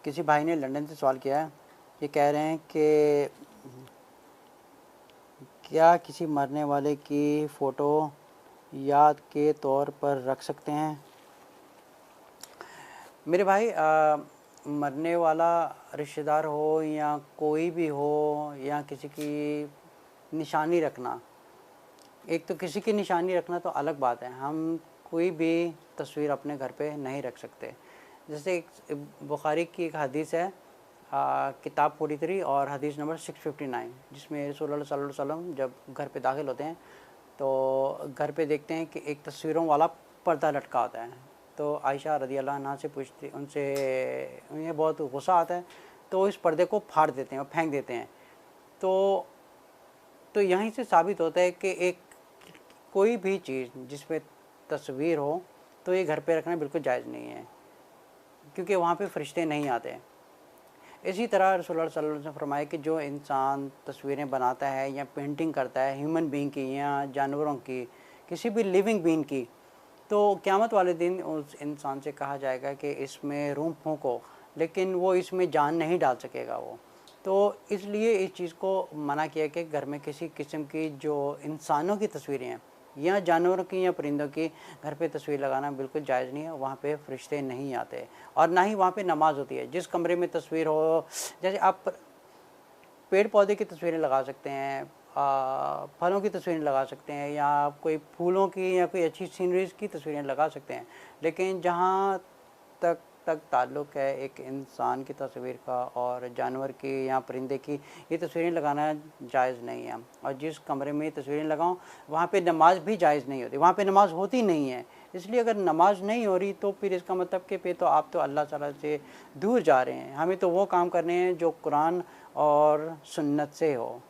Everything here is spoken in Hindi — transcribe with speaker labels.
Speaker 1: किसी भाई ने लंदन से सवाल किया है, ये कह रहे हैं कि क्या किसी मरने वाले की फ़ोटो याद के तौर पर रख सकते हैं। मेरे भाई, मरने वाला रिश्तेदार हो या कोई भी हो, या किसी की निशानी रखना, एक तो किसी की निशानी रखना तो अलग बात है, हम कोई भी तस्वीर अपने घर पे नहीं रख सकते। जैसे एक बुखारी की एक हदीस है, किताब 43 और हदीस नंबर 659, जिसमें रसूलुल्लाह सल्लल्लाहु अलैहि वसल्लम जब घर पे दाखिल होते हैं तो घर पे देखते हैं कि एक तस्वीरों वाला पर्दा लटका होता है। तो आयशा रज़ी अल्लाह अन्हा से पूछती, उनसे उन्हें बहुत गुस्सा आता है, तो इस पर्दे को फाड़ देते हैं और फेंक देते हैं। तो यहीं से साबित होता है कि एक कोई भी चीज़ जिसमें तस्वीर हो तो ये घर पे रखना बिल्कुल जायज़ नहीं है, क्योंकि वहाँ पे फरिश्ते नहीं आते। इसी तरह रसूलुल्लाह सल्लल्लाहु अलैहि वसल्लम ने फरमाया कि जो इंसान तस्वीरें बनाता है या पेंटिंग करता है ह्यूमन बीइंग की या जानवरों की, किसी भी लिविंग बीइंग की, तो क़यामत वाले दिन उस इंसान से कहा जाएगा कि इसमें रूह फूंको, लेकिन वो इसमें जान नहीं डाल सकेगा वो। तो इसलिए इस चीज़ को मना किया कि घर में किसी किस्म की जो इंसानों की तस्वीरें हैं या जानवरों की या परिंदों की घर पे तस्वीर लगाना बिल्कुल जायज़ नहीं है। वहाँ पे फरिश्ते नहीं आते और ना ही वहाँ पे नमाज होती है। जिस कमरे में तस्वीर हो, जैसे आप पेड़ पौधे की तस्वीरें लगा सकते हैं, फलों की तस्वीरें लगा सकते हैं, या आप कोई फूलों की या कोई अच्छी सीनरीज की तस्वीरें लगा सकते हैं, लेकिन जहाँ तक ताल्लुक़ है एक इंसान की तस्वीर का और जानवर की या परिंदे की, ये तस्वीरें लगाना जायज़ नहीं है। और जिस कमरे में तस्वीरें लगाऊं वहाँ पे नमाज भी जायज़ नहीं होती, वहाँ पे नमाज होती नहीं है। इसलिए अगर नमाज नहीं हो रही तो फिर इसका मतलब कि फिर तो आप तो अल्लाह ताला से दूर जा रहे हैं। हमें तो वो काम करने हैं जो कुरान और सुन्नत से हो।